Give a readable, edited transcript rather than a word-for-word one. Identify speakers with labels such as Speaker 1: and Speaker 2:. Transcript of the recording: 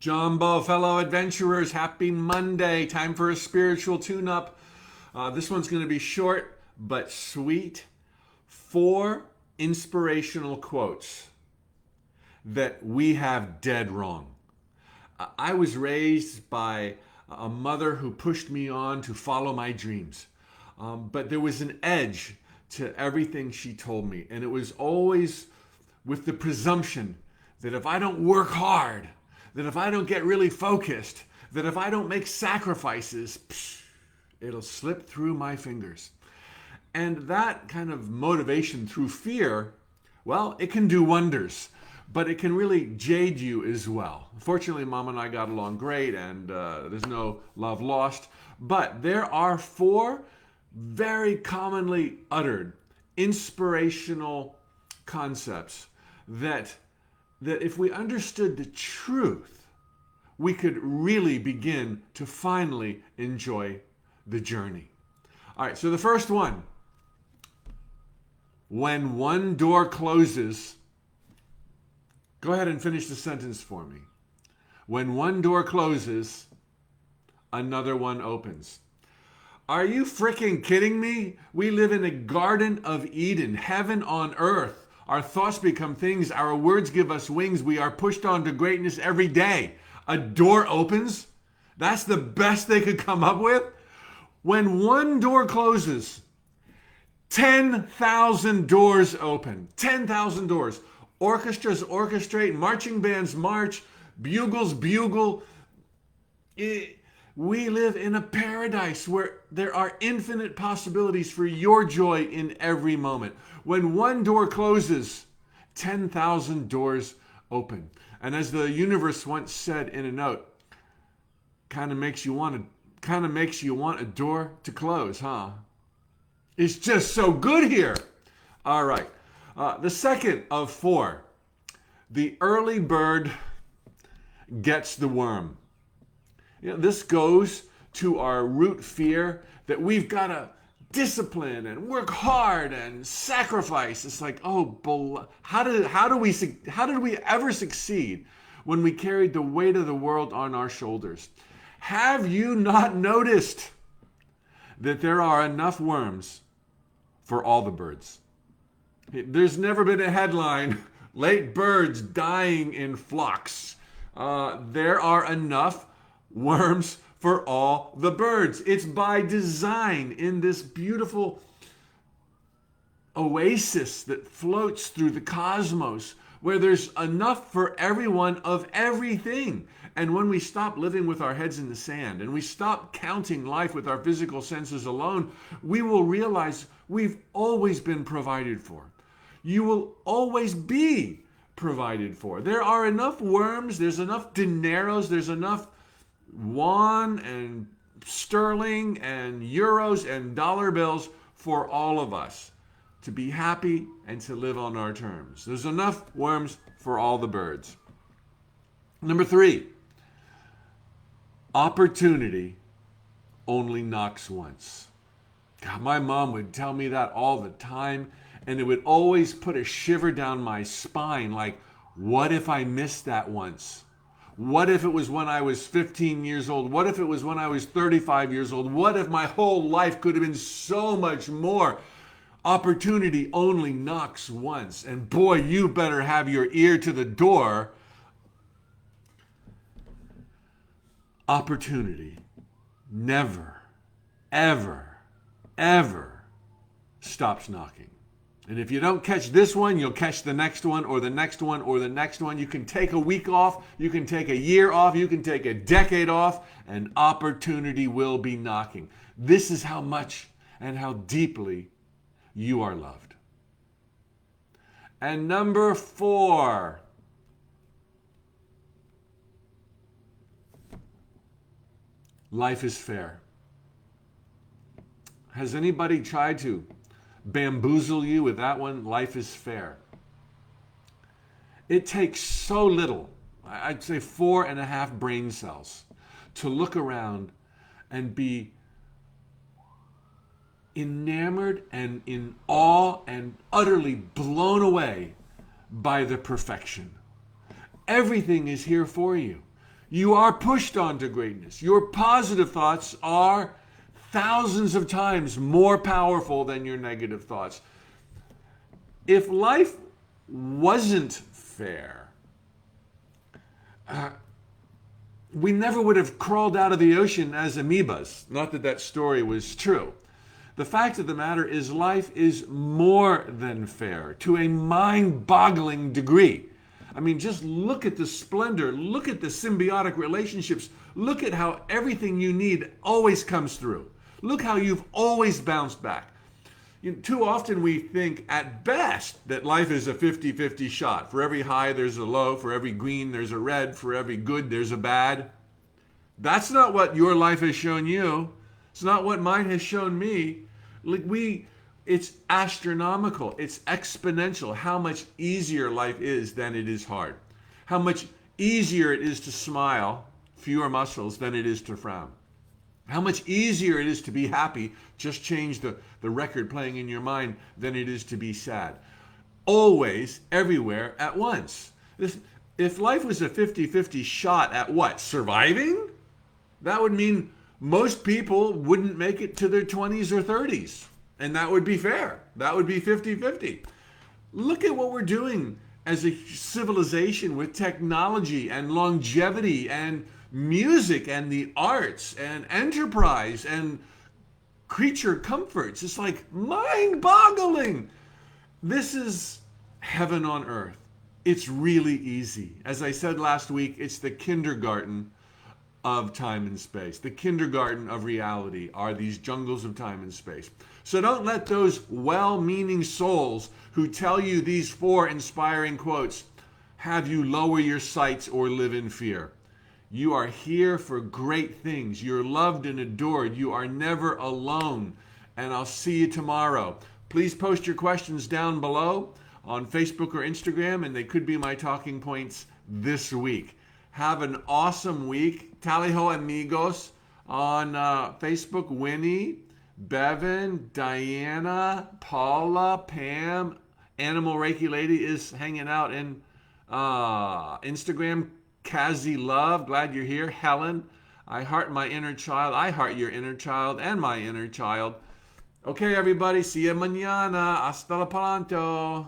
Speaker 1: Jumbo, fellow adventurers, happy Monday. Time for a spiritual tune-up. This one's going to be short but sweet. 4 inspirational quotes that we have dead wrong. I was raised by a mother who pushed me on to follow my dreams. But there was an edge to everything she told me. And it was always with the presumption that if I don't work hard, that if I don't get really focused, that if I don't make sacrifices, it'll slip through my fingers. And that kind of motivation through fear, well, it can do wonders, but it can really jade you as well. Fortunately, Mom and I got along great, and there's no love lost. But there are 4 very commonly uttered inspirational concepts that if we understood the truth, we could really begin to finally enjoy the journey. All right, so the first one: when one door closes, go ahead and finish the sentence for me. When one door closes, another one opens. Are you freaking kidding me? We live in a Garden of Eden, heaven on earth. Our thoughts become things. Our words give us wings. We are pushed on to greatness every day. A door opens? That's the best they could come up with? When one door closes, 10,000 doors open. 10,000 doors. Orchestras orchestrate, marching bands march, bugles bugle. We live in a paradise where there are infinite possibilities for your joy in every moment. When one door closes, 10,000 doors open. And as the universe once said in a note, kind of makes you want a door to close, huh? It's just so good here. All right. The second of 4, the early bird gets the worm. This goes to our root fear that we've got to discipline and work hard and sacrifice. It's like, how did we ever succeed when we carried the weight of the world on our shoulders? Have you not noticed that there are enough worms for all the birds? There's never been a headline, late birds dying in flocks. There are enough worms for all the birds. It's by design in this beautiful oasis that floats through the cosmos where there's enough for everyone of everything. And when we stop living with our heads in the sand and we stop counting life with our physical senses alone, we will realize we've always been provided for. You will always be provided for. There are enough worms, there's enough dineros, there's enough won and sterling and euros and dollar bills for all of us to be happy and to live on our terms. There's enough worms for all the birds. Number 3, opportunity only knocks once. God, my mom would tell me that all the time, and it would always put a shiver down my spine, like, what if I missed that once? What if it was when I was 15 years old? What if it was when I was 35 years old? What if my whole life could have been so much more? Opportunity only knocks once. And boy, you better have your ear to the door. Opportunity never, ever, ever stops knocking. And if you don't catch this one, you'll catch the next one or the next one or the next one. You can take a week off, you can take a year off, you can take a decade off, and opportunity will be knocking. This is how much and how deeply you are loved. And number 4, life is fair. Has anybody tried to bamboozle you with that one? Life is fair. It takes so little, I'd say 4.5 brain cells, to look around and be enamored and in awe and utterly blown away by the perfection. Everything is here for you. You are pushed on to greatness. Your positive thoughts are thousands of times more powerful than your negative thoughts. If life wasn't fair, we never would have crawled out of the ocean as amoebas. Not that that story was true. The fact of the matter is life is more than fair to a mind-boggling degree. I mean, just look at the splendor, look at the symbiotic relationships, look at how everything you need always comes through. Look how you've always bounced back. Too often we think at best that life is a 50-50 shot. For every high there's a low, for every green there's a red, for every good there's a bad. That's not what your life has shown you. It's not what mine has shown me. It's astronomical. It's exponential how much easier life is than it is hard. How much easier it is to smile, fewer muscles, than it is to frown. How much easier it is to be happy, just change the record playing in your mind, than it is to be sad. Always, everywhere, at once. If life was a 50-50 shot at what? Surviving? That would mean most people wouldn't make it to their 20s or 30s. And that would be fair. That would be 50-50. Look at what we're doing as a civilization with technology and longevity and music and the arts and enterprise and creature comforts. It's like mind-boggling. This is heaven on earth. It's really easy. As I said last week, it's the kindergarten of time and space. The kindergarten of reality are these jungles of time and space. So don't let those well-meaning souls who tell you these 4 inspiring quotes have you lower your sights or live in fear. You are here for great things. You're loved and adored. You are never alone. And I'll see you tomorrow. Please post your questions down below on Facebook or Instagram, and they could be my talking points this week. Have an awesome week. Tally ho, amigos. On Facebook, Winnie, Bevan, Diana, Paula, Pam, Animal Reiki Lady is hanging out in Instagram. Kazi Love, glad you're here. Helen, I heart my inner child. I heart your inner child and my inner child. Okay, everybody, see you mañana. Hasta la pronto.